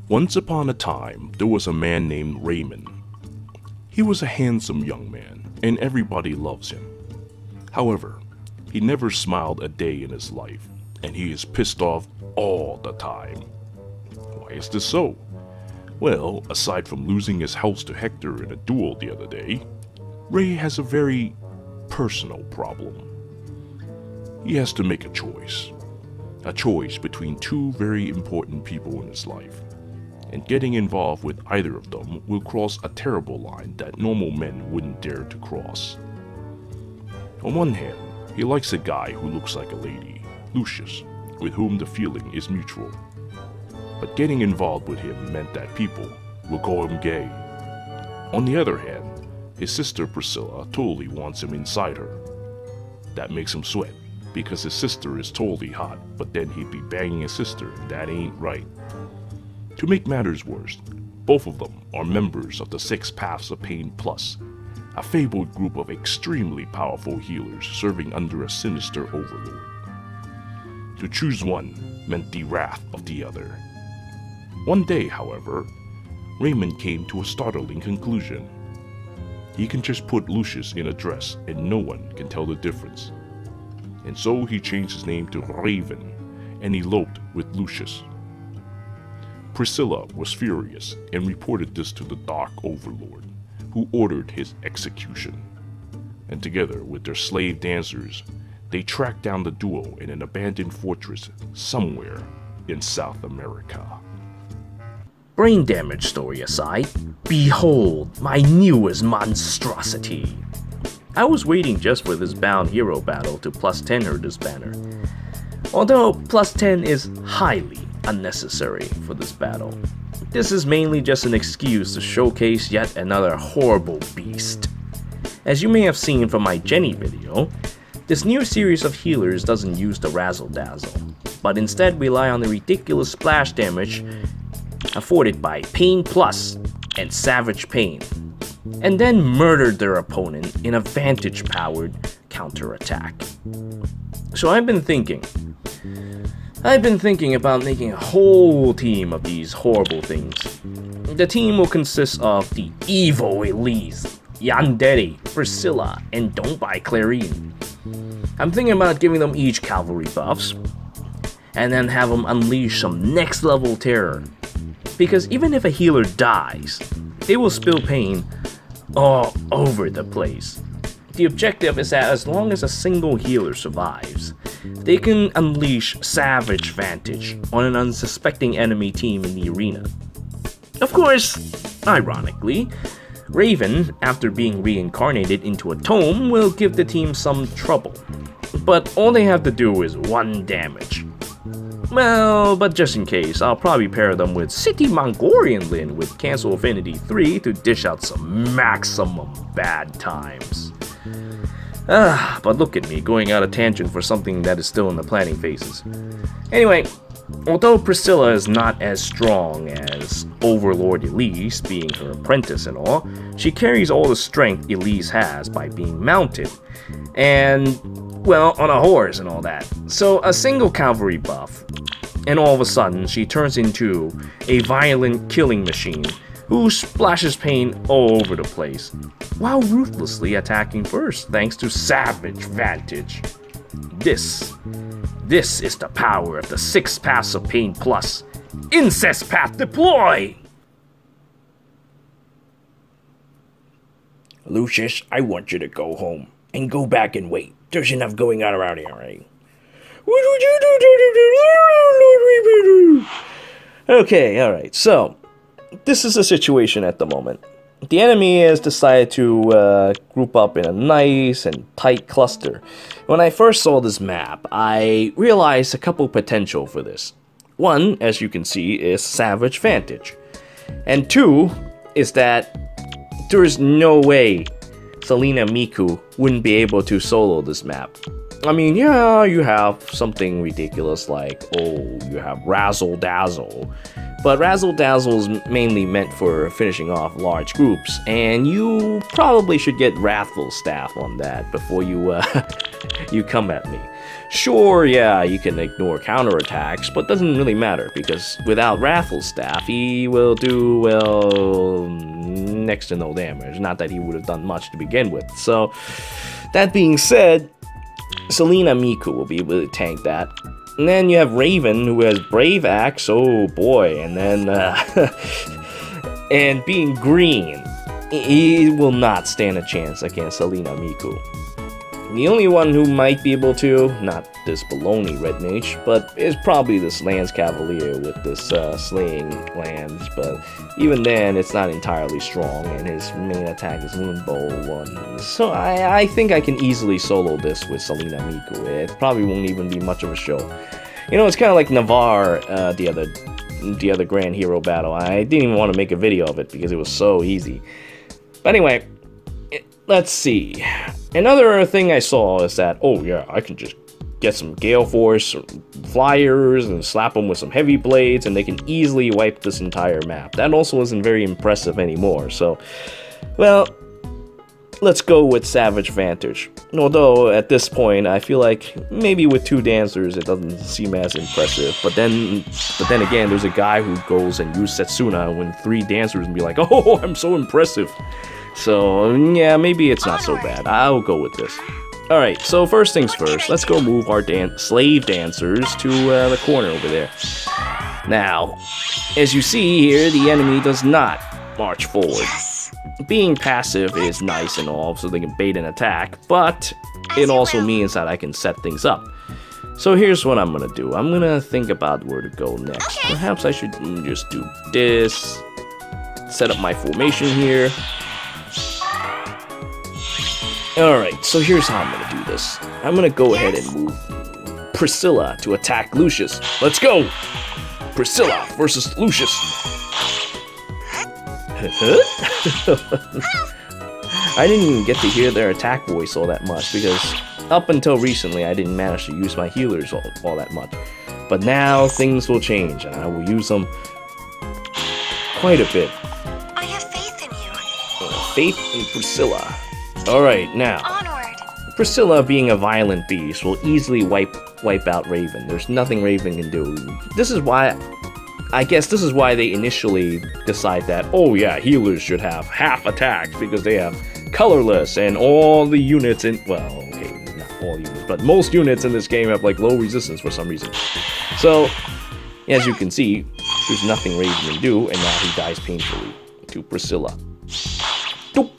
Once upon a time, there was a man named Raymond. He was a handsome young man, and everybody loves him. However, he never smiled a day in his life, and he is pissed off all the time. Why is this so? Well, aside from losing his house to Hector in a duel the other day, Ray has a very personal problem. He has to make a choice between two very important people in his life, and getting involved with either of them will cross a terrible line that normal men wouldn't dare to cross. On one hand, he likes a guy who looks like a lady, Lucius, with whom the feeling is mutual. But getting involved with him meant that people will call him gay. On the other hand, his sister Priscilla totally wants him inside her. That makes him sweat, because his sister is totally hot, but then he'd be banging his sister, and that ain't right. To make matters worse, both of them are members of the 6 Paths of Pain Plus, a fabled group of extremely powerful healers serving under a sinister overlord. To choose one meant the wrath of the other. One day, however, Raymond came to a startling conclusion. He can just put Lucius in a dress and no one can tell the difference. And so he changed his name to Raven and eloped with Lucius. Priscilla was furious and reported this to the Dark Overlord, who ordered his execution. And together with their slave dancers, they tracked down the duo in an abandoned fortress somewhere in South America. Brain damage story aside, behold my newest monstrosity. I was waiting just for this bound hero battle to +10 her this banner. Although +10 is highly unnecessary for this battle. This is mainly just an excuse to showcase yet another horrible beast. As you may have seen from my Jenny video, this new series of healers doesn't use the Razzle Dazzle, but instead rely on the ridiculous splash damage afforded by Pain Plus and Savage Pain, and then murdered their opponent in a Vantage-powered counterattack. So I've been thinking about making a whole team of these horrible things. The team will consist of the evil Elise, Yandere, Priscilla, and Don't Buy Clarine. I'm thinking about giving them each cavalry buffs, and then have them unleash some next level terror. Because even if a healer dies, they will spill pain all over the place. The objective is that as long as a single healer survives, they can unleash Savage Vantage on an unsuspecting enemy team in the arena. Of course, ironically, Raven, after being reincarnated into a tome, will give the team some trouble. But all they have to do is 1 damage. Well, but just in case, I'll probably pair them with City Mongolian Lin with Cancel Affinity 3 to dish out some maximum bad times. But look at me, going out a tangent for something that is still in the planning phases. Anyway, although Priscilla is not as strong as Overlord Elise, being her apprentice and all, she carries all the strength Elise has by being mounted, and, well, on a horse and all that. So a single cavalry buff, and all of a sudden she turns into a violent killing machine who splashes pain all over the place, while ruthlessly attacking first thanks to Savage Vantage. This is the power of the 6 Paths of Pain Plus. Incest Path deploy! Lucius, I want you to go home and go back and wait. There's enough going on around here already. Okay, alright, so this is the situation at the moment. The enemy has decided to group up in a nice and tight cluster. When I first saw this map, I realized a couple potential for this. One, as you can see, is Savage Vantage. And 2 is that there is no way Selena Miku wouldn't be able to solo this map. I mean, yeah, you have something ridiculous like, oh, you have Razzle Dazzle, but Razzle Dazzle is mainly meant for finishing off large groups, and you probably should get Wrathful Staff on that before you you come at me. Sure, yeah, you can ignore counterattacks, but doesn't really matter, because without Wrathful Staff, he will do, well, next to no damage. Not that he would have done much to begin with. So, that being said, Selena Miku will be able to tank that. And then you have Raven, who has Brave Axe, oh boy, and then, and being green, he will not stand a chance against Selena Miku. The only one who might be able to, not this baloney red mage, but is probably this Lance Cavalier with this slaying lance, but even then it's not entirely strong, and his main attack is Moonbow 1. So I think I can easily solo this with Selena Miku. It probably won't even be much of a show. You know, it's kind of like Navarre, the other Grand Hero battle. I didn't even want to make a video of it because it was so easy. But anyway, let's see. Another thing I saw is that, oh yeah, I can just get some Gale Force flyers and slap them with some heavy blades and they can easily wipe this entire map. That also isn't very impressive anymore, so, well, let's go with Savage Vantage. Although, at this point, I feel like maybe with 2 dancers it doesn't seem as impressive, but then again, there's a guy who goes and uses Setsuna when 3 dancers and be like, oh, I'm so impressive. So, yeah, maybe it's not so bad. I'll go with this. Alright, so first things first, let's go move our slave dancers to the corner over there. Now, as you see here, the enemy does not march forward. Being passive is nice and all, so they can bait an attack, but it also means that I can set things up. So here's what I'm gonna do. I'm gonna think about where to go next. Perhaps I should just do this, set up my formation here. Alright, so here's how I'm gonna do this. I'm gonna go ahead and move Priscilla to attack Lucius. Let's go! Priscilla versus Lucius. I didn't even get to hear their attack voice all that much because up until recently I didn't manage to use my healers all that much. But now things will change and I will use them quite a bit. I have faith in you. Faith in Priscilla. Alright, now, Onward. Priscilla being a violent beast will easily wipe out Raven. There's nothing Raven can do. This is why, I guess this is why they initially decide that, oh yeah, healers should have half attacks because they have colorless and all the units in, well, okay, not all units, but most units in this game have like low resistance for some reason. So, as you can see, there's nothing Raven can do, and now he dies painfully to Priscilla. Doop.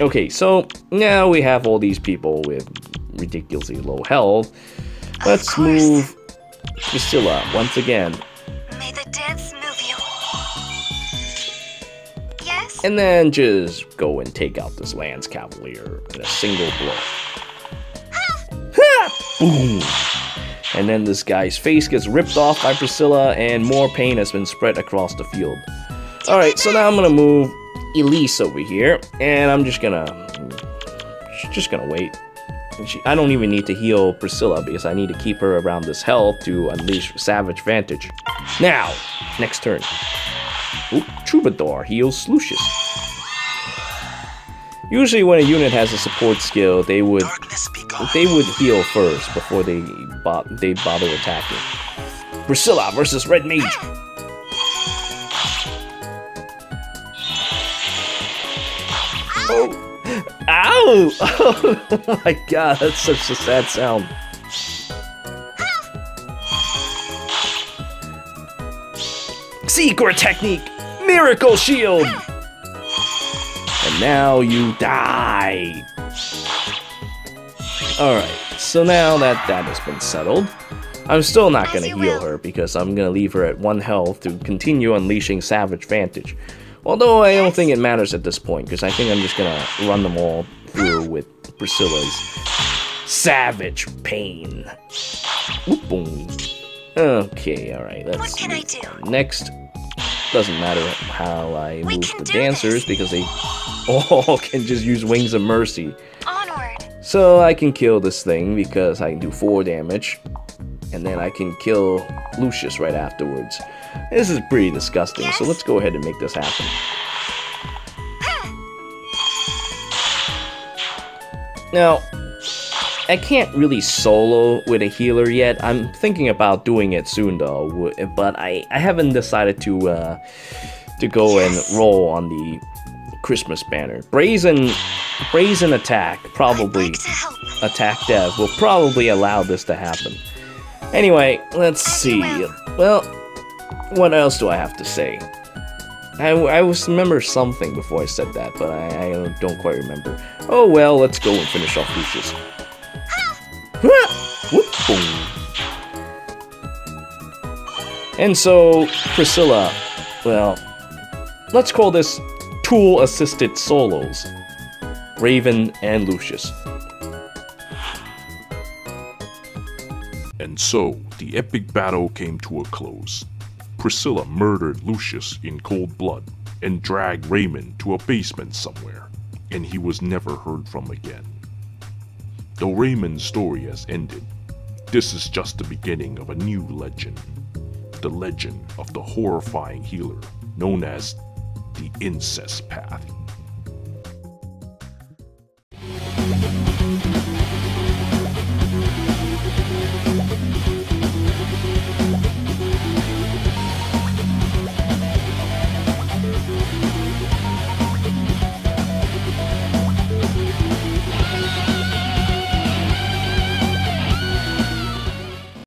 Okay, so now we have all these people with ridiculously low health. Let's move Priscilla once again. May the dance move you. Yes? And then just go and take out this Lance Cavalier in a single blow. Ha! Boom! And then this guy's face gets ripped off by Priscilla and more pain has been spread across the field. Alright, so now I'm gonna move Elise over here, and I'm just gonna wait. I don't even need to heal Priscilla because I need to keep her around this health to unleash Savage Vantage. Now, next turn. Oop, Troubadour heals Lucius. Usually when a unit has a support skill, they would heal first before they bother attacking. Priscilla versus Red Mage. Oh. Ow! Oh my god, that's such a sad sound. Secret technique! Miracle shield! And now you die! Alright, so now that has been settled, I'm still not gonna heal her because I'm gonna leave her at 1 health to continue unleashing Savage Vantage. Although I don't think it matters at this point, because I think I'm just gonna run them all through with Priscilla's Savage Pain. Oop, boom. Okay, alright, let's see. What can I do? Next, doesn't matter how I move the dancers, because they all can just use Wings of Mercy. Onward. So I can kill this thing, because I can do 4 damage, and then I can kill Lucius right afterwards. This is pretty disgusting, so let's go ahead and make this happen. Now, I can't really solo with a healer yet. I'm thinking about doing it soon though, but I haven't decided to go and roll on the Christmas banner. Brazen attack, probably attack dev, will probably allow this to happen. Anyway, let's see. Well, what else do I have to say? I remember something before I said that, but I don't quite remember. Oh well, let's go and finish off Lucius. Whoop, boom. And so, Priscilla, well, let's call this tool-assisted solos. Raven and Lucius. And so, the epic battle came to a close. Priscilla murdered Lucius in cold blood and dragged Raymond to a basement somewhere, and he was never heard from again. Though Raymond's story has ended, this is just the beginning of a new legend. The legend of the horrifying healer known as the Incest Path